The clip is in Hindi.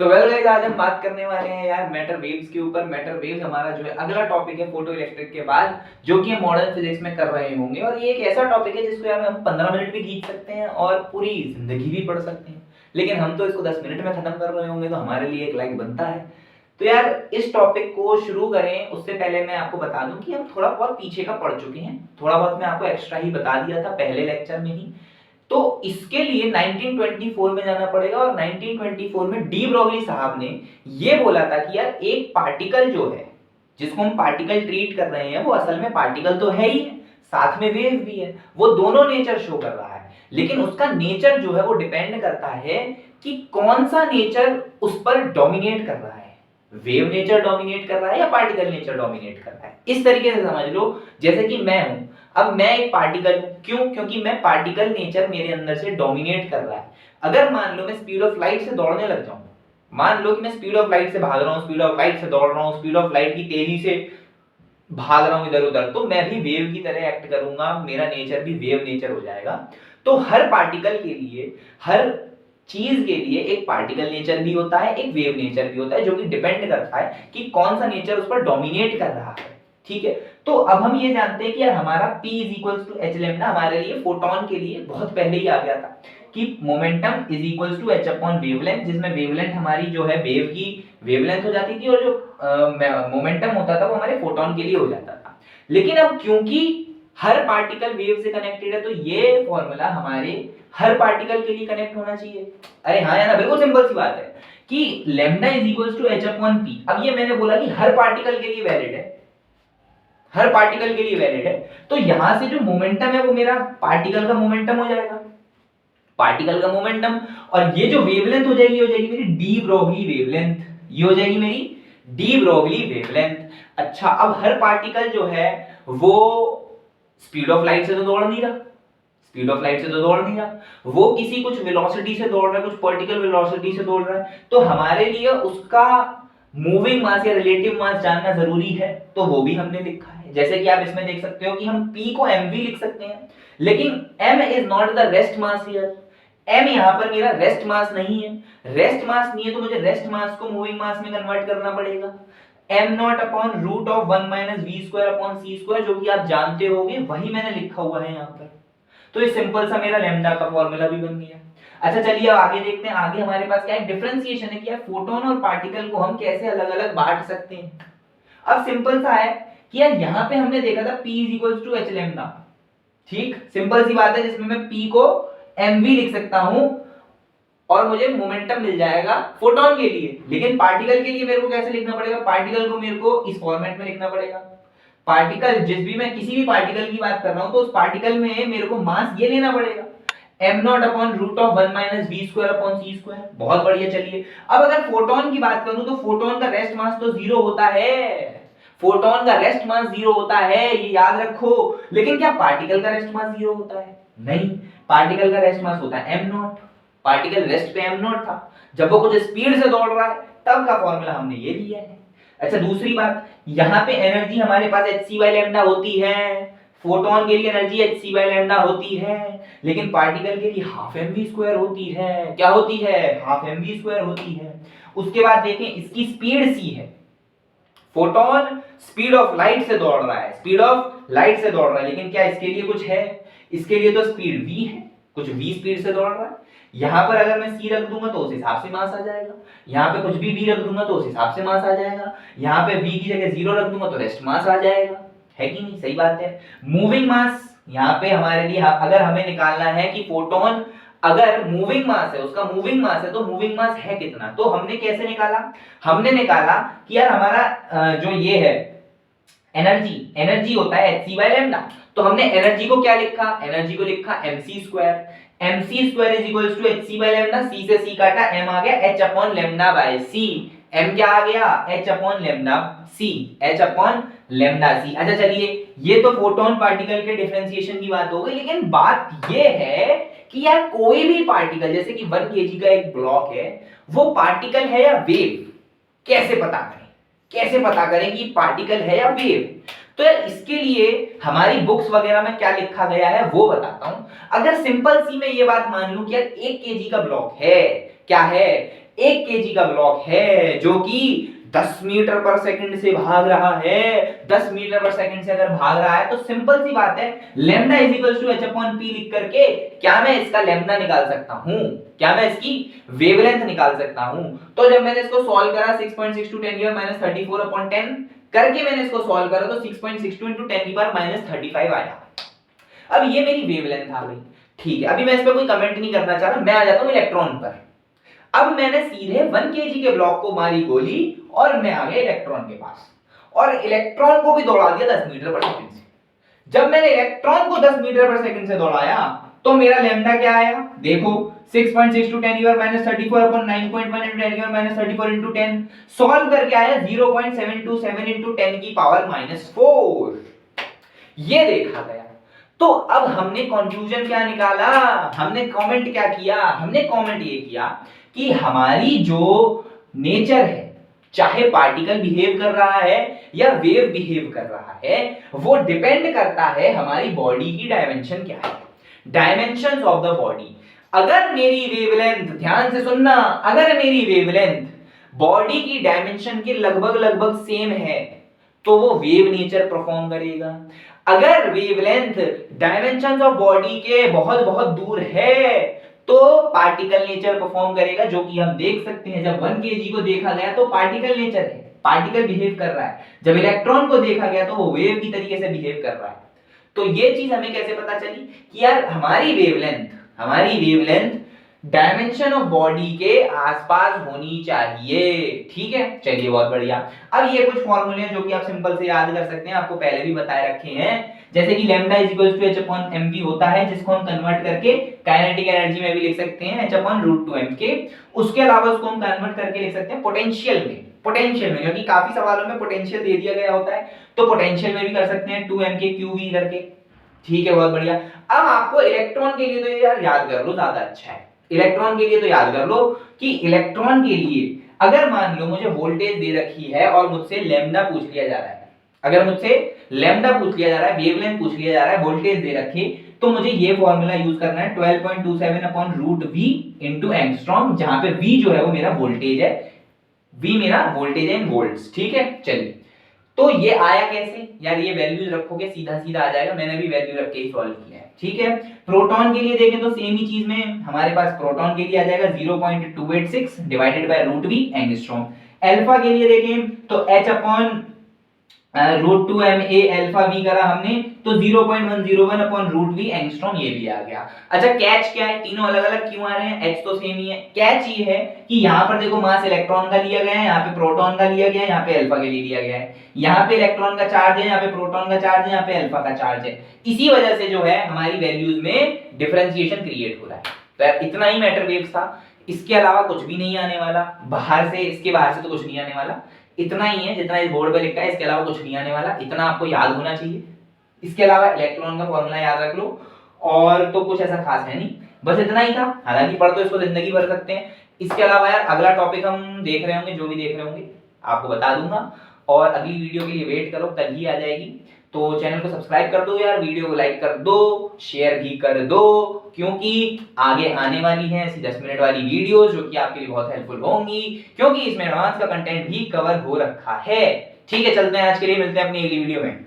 तो वेल गाइस, आज हम बात करने वाले हैं यार मैटर वेव्स के ऊपर। मैटर वेव्स हमारा जो है अगला टॉपिक है फोटो इलेक्ट्रिक के बाद, जो कि हम मॉडर्न फिजिक्स में कर रहे होंगे। और ये एक ऐसा टॉपिक है जिसको यार हम 15 मिनट भी खींच सकते हैं और पूरी जिंदगी भी पढ़ सकते हैं, लेकिन हम तो इसको 10 मिनट में खत्म कर रहे होंगे, तो हमारे लिए एक लाइक बनता है। तो यार इस टॉपिक को शुरू करें उससे पहले मैं आपको बता दूं कि हम थोड़ा बहुत पीछे का पढ़ चुके हैं। थोड़ा बहुत मैं आपको एक्स्ट्रा ही बता दिया था पहले लेक्चर में ही। तो इसके लिए 1924 में जाना पड़ेगा, और 1924 में डी ब्रोगली साहब ने ये बोला था कि यार एक पार्टिकल जो है, जिसको हम पार्टिकल ट्रीट कर रहे हैं, वो असल में पार्टिकल तो है ही है, साथ में वेव भी है। वो दोनों नेचर शो कर रहा है, लेकिन उसका नेचर जो है वो डिपेंड करता है कि कौन सा नेचर उस पर डोमिनेट कर रहा है। वेव नेचर डोमिनेट कर रहा है या पार्टिकल नेचर डोमिनेट कर रहा है। इस तरीके से समझ लो, जैसे कि मैं हूं, अब मैं एक पार्टिकल हूं, क्यों? क्योंकि मैं पार्टिकल नेचर मेरे अंदर से डोमिनेट कर रहा है। अगर मान लो मैं स्पीड ऑफ लाइट से दौड़ने लग जाऊं, मान लो कि मैं स्पीड ऑफ लाइट से भाग रहा हूं, स्पीड ऑफ लाइट से दौड़ रहा हूं, स्पीड ऑफ लाइट की तेजी से भाग रहा हूं इधर उधर, तो मैं भी वेव की तरह एक्ट करूंगा, मेरा नेचर भी वेव नेचर हो जाएगा। तो हर पार्टिकल के लिए, हर चीज के लिए एक पार्टिकल नेचर भी होता है, एक वेव नेचर भी होता है, जो कि डिपेंड करता है कि कौन सा नेचर उस पर डोमिनेट कर रहा है। ठीक है, तो अब हम ये जानते हैं कि यार हमारा P is equals to h lambda हमारे लिए फोटोन के लिए बहुत पहले ही आ गया था कि momentum is equals to h upon wavelength, जिसमें वेवलेंथ हमारी जो है वेव की वेवलेंथ हो जाती थी, और जो मोमेंटम होता था वो हमारे फोटोन के लिए हो जाता था। लेकिन अब क्योंकि हर पार्टिकल वेव से कनेक्टेड है, तो ये फॉर्मूला हमारे हर पार्टिकल के लिए कनेक्ट होना चाहिए। अरे हाँ, यार बिल्कुल सिंपल सी बात है कि lambda is equals to h upon p. अब ये मैंने बोला कि हर पार्टिकल के लिए वैलिड है, हर पार्टिकल के लिए वैलिड है, तो यहां से जो मोमेंटम है वो मेरा पार्टिकल का मोमेंटम हो जाएगा, पार्टिकल का मोमेंटम। और ये जो वेवलेंथ हो जाएगी मेरी डी ब्रोगली वेवलेंथ, ये हो जाएगी मेरी डी ब्रोगली वेवलेंथ। अच्छा, अब हर पार्टिकल जो है वो स्पीड ऑफ लाइट से तो दौड़ नहीं रहा, स्पीड ऑफ लाइट से तो दौड़ नहीं रहा, वो किसी कुछ वेलोसिटी से दौड़ रहा है, कुछ पर्टिकुलर वेलोसिटी से दौड़ रहा है। तो हमारे लिए उसका मूविंग मास या रिलेटिव मास जानना जरूरी है, तो वो भी हमने लिखा है। जैसे कि आप इसमें देख सकते हो कि हम P को mv लिख सकते हैं, लेकिन m is not the rest mass here. m यहां पर मेरा रेस्ट मास नहीं है, रेस्ट मास नहीं है, तो मुझे रेस्ट मास को मूविंग मास में कन्वर्ट करना पड़ेगा। m not upon root of 1 minus v square upon c square, जो कि आप जानते होंगे, वही मैंने लिखा हुआ है यहां पर। तो ये सिंपल सा मेरा लैम्डा का फॉर्मूला भी बन गया। अच्छा चलिए अब आगे देखते हैं। आगे हमारे पास क्या है, डिफरेंशिएशन है कि यार फोटोन और पार्टिकल को हम कैसे अलग अलग बांट सकते हैं। अब सिंपल सा है कि यार यहाँ पे हमने देखा था P is equals to h lambda, ठीक, सिंपल सी बात है, जिसमें मैं P को mv लिख सकता हूं और मुझे मोमेंटम मिल जाएगा फोटोन के लिए। लेकिन पार्टिकल के लिए मेरे को कैसे लिखना पड़ेगा, पार्टिकल को मेरे को इस फॉर्मेट में लिखना पड़ेगा। पार्टिकल, जिस भी मैं किसी भी पार्टिकल की बात कर रहा हूं, तो उस पार्टिकल में मेरे को मास ये लेना पड़ेगा, m not upon root of 1 minus v square upon c square. बहुत बढ़िया। चलिए अब अगर फोटोन की बात करूं, तो फोटोन का रेस्ट मास तो जीरो होता है, फोटोन का रेस्ट मास जीरो होता है, ये याद रखो। लेकिन क्या पार्टिकल का रेस्ट मास जीरो होता है? नहीं, पार्टिकल का रेस्ट मास होता है m नॉट। पार्टिकल रेस्ट पे m नॉट था, जब वो कुछ स्पीड से दौड़ रहा है तब का फॉर्मूला हमने ये लिया है। अच्छा दूसरी बात, यहाँ पे एनर्जी हमारे पास hc बाय लैम्डा होती है, फोटोन के लिए एनर्जी hc बाय लैम्डा होती है, लेकिन पार्टिकल के लिए हाफ mv स्क्वायर होती है। क्या होती है? हाफ mv स्क्वायर होती है। उसके बाद देखें, इसकी स्पीड c है, फोटोन स्पीड ऑफ लाइट से दौड़ रहा है, स्पीड ऑफ लाइट से दौड़ रहा है, लेकिन क्या इसके लिए कुछ है? इसके लिए तो स्पीड v है, कुछ v स्पीड से दौड़ रहा है। यहां पर अगर मैं c रख दूंगा तो उस हिसाब से मास आ जाएगा, यहां पे कुछ भी v रख दूंगा तो उस हिसाब से मास आ जाएगा, यहां पे v की जगह 0 रख दूंगा तो रेस्ट मास आ जाएगा, है कि नहीं? सही बात है। मूविंग मास यहाँ पे हमारे लिए, अगर हमें निकालना है कि फोटोन अगर मूविंग मास है, उसका मूविंग मास है, तो मूविंग मास है कितना, तो हमने कैसे निकाला? हमने निकाला कि यार हमारा जो ये है एनर्जी, एनर्जी होता है hc बाय लैम्डा, तो हमने एनर्जी को क्या लिखा? एनर्जी को लिखा mc square. mc square is equals to hc by lambda, c से c काटा, m आ गया h upon lambda by c। m क्या आ गया? h upon lambda c, h upon lambda c। अच्छा चलिए, ये तो फोटोन पार्टिकल के डिफरेंशिएशन की बात हो गई, लेकिन बात ये है कि यार कोई भी पार्टिकल, जैसे कि 1 kg का एक ब्लॉक है, वो पार्टिकल है या वेव, कैसे पता करें? कैसे पता करें कि पार्टिकल है या वेव? तो यार इसके लिए हमारी बुक्स वगैरह में क्या लिखा गया है वो बताता हूं। अगर सिंपल सी मैं ये बात मान लूं कि यार 1 kg का ब्लॉक है, क्या है? 1 केजी का ब्लॉक है जो कि 10 मीटर पर सेकंड से भाग रहा है, 10 मीटर पर सेकंड से अगर भाग रहा है तो सिंपल सी बात है lambda is equal to h upon p लिख करके क्या मैं इसका लैम्डा निकाल सकता हूं, क्या मैं इसकी वेवलेंथ निकाल सकता हूं। तो जब मैंने इसको सॉल्व करा 6.62 10 की पावर -34 अपॉन 10 करके मैंने इसको सॉल्व करा तो 6.62 into 10 की पावर -35 आया। अब ये मेरी वेवलेंथ आ गई, ठीक है। अभी मैं इस पे कोई कमेंट नहीं करना चाह रहा, मैं आ जाता हूं इलेक्ट्रॉन पर। अब मैंने सीधे 1 केजी के ब्लॉक को मारी गोली और मैं आ गया इलेक्ट्रॉन के पास और इलेक्ट्रॉन को भी दौड़ा दिया 10 मीटर पर सेकंड से। जब मैंने इलेक्ट्रॉन को 10 मीटर पर सेकंड से दौड़ाया तो मेरा लैम्डा क्या आया, देखो 6.62 10 की पावर -34 अपॉन 9.1 into 10 की पावर -34 into 10 सॉल्व करके आया 0.727 into 10 की पावर -4। ये देखा गया। तो अब हमने कंक्लूजन क्या निकाला, हमने कमेंट क्या किया, हमने कमेंट ये किया कि हमारी जो नेचर है, चाहे पार्टिकल बिहेव कर रहा है या वेव बिहेव कर रहा है, वो डिपेंड करता है हमारी बॉडी की डायमेंशन क्या है, डायमेंशंस ऑफ द बॉडी। अगर मेरी वेवलेंथ, ध्यान से सुनना, अगर मेरी वेवलेंथ बॉडी की डायमेंशन के लगभग लगभग सेम है तो वो वेव नेचर परफॉर्म करेगा। अगर वेवलेंथ डायमेंशंस ऑफ बॉडी के बहुत बहुत दूर है तो पार्टिकल नेचर परफॉर्म करेगा, जो कि हम देख सकते हैं। जब 1 केजी को देखा गया तो पार्टिकल नेचर है, पार्टिकल बिहेव कर रहा है। जब इलेक्ट्रॉन को देखा गया तो वो वेव की तरीके से बिहेव कर रहा है। तो ये चीज हमें कैसे पता चली कि यार हमारी वेवलेंथ डायमेंशन ऑफ बॉडी के आसपास होनी चाहिए, ठीक है। चलिए बहुत बढ़िया। अब ये कुछ फॉर्मूले हैं जो कि आप सिंपल से याद कर सकते हैं, आपको पहले भी बताए रखे हैं। जैसे कि lambda is equal to h upon mv होता है, जिसको हम कन्वर्ट करके काइनेटिक एनर्जी में भी लिख सकते हैं h अपॉन √2m। उसके अलावा उसको हम कन्वर्ट करके लिख सकते हैं पोटेंशियल में, क्योंकि काफी सवालों में पोटेंशियल दे दिया गया होता है, तो पोटेंशियल में भी कर सकते हैं 2m के qv करके, ठीक है। बहुत बढ़िया। अब आपको इलेक्ट्रॉन के लिए तो यार याद कर लो, ज्यादा अच्छा है। इलेक्ट्रॉन के लिए तो याद कर लो कि इलेक्ट्रॉन के लिए अगर मान लो मुझे वोल्टेज दे रखी है और मुझसे लैम्डा पूछ लिया जा रहा है, अगर मुझसे लैम्डा पूछ लिया जा रहा है, वेवलेंथ पूछ लिया जा रहा है, वोल्टेज दे रखी, तो मुझे ये फॉर्मूला यूज करना है 12.27 अपॉन √v इनटू एंगस्ट्रॉम, जहां पे v जो है वो मेरा वोल्टेज है, v मेरा वोल्टेज है इन वोल्ट्स, ठीक है। चलिए, तो ये आया कैसे यार, ये वैल्यूज रखोगे सीधा सीधा आ जाएगा, मैंने भी वैल्यू रख के ही सॉल्व किया है, ठीक है। प्रोटॉन के लिए देखें तो सेम ही चीज में हमारे पास प्रोटॉन के लिए आ जाएगा 0.286 divided by √v angstrom. Alpha के लिए देखें तो h upon √2ma alpha v करा हमने तो 0.101 अपॉन √v एंगस्ट्रॉम, ये भी आ गया। अच्छा, कैच क्या है, तीनों अलग अलग क्यों आ रहे हैं, h तो सेम ही है। कैच ये है कि यहाँ पर देखो मास इलेक्ट्रॉन का लिया गया है, यहाँ पे प्रोटॉन का लिया गया है, यहाँ पे अल्फा के लिए लिया गया है। यहाँ पे इलेक्ट्रॉन का चार्ज है, यहाँ पे प्रोटॉन का चार्ज है, यहाँ पे अल्फा का चार्ज है। इसी वजह से जो है हमारी वैल्यूज में डिफरेंशिएशन क्रिएट हो रहा है। तो इतना ही मैटर वेव्स था, इसके अलावा कुछ भी नहीं आने वाला बाहर से, इसके बाहर से तो कुछ नहीं आने वाला। इतना ही है जितना इस बोर्ड पे लिखा है, इसके अलावा कुछ नहीं आने वाला, इतना आपको याद होना चाहिए। इसके अलावा इलेक्ट्रॉन का फॉर्मूला याद रख लो, और तो कुछ ऐसा खास है नहीं, बस इतना ही था। हालांकि पढ़ तो इसको जिंदगी भर सकते हैं। इसके अलावा यार अगला टॉपिक हम देख रहे होंगे, जो भी देख रहे होंगे आपको बता दूंगा, और अगली वीडियो के लिए वेट करो, कल ही आ जाएगी। तो चैनल को सब्सक्राइब कर दो यार, वीडियो को लाइक कर दो, शेयर भी कर दो, क्योंकि आगे आने वाली है ऐसी 10 मिनट वाली वीडियोस जो कि आपके लिए बहुत हेल्पफुल होंगी, क्योंकि इसमें एडवांस का कंटेंट भी कवर हो रखा है। ठीक है, चलते हैं, आज के लिए मिलते हैं अपनी अगली वीडियो में।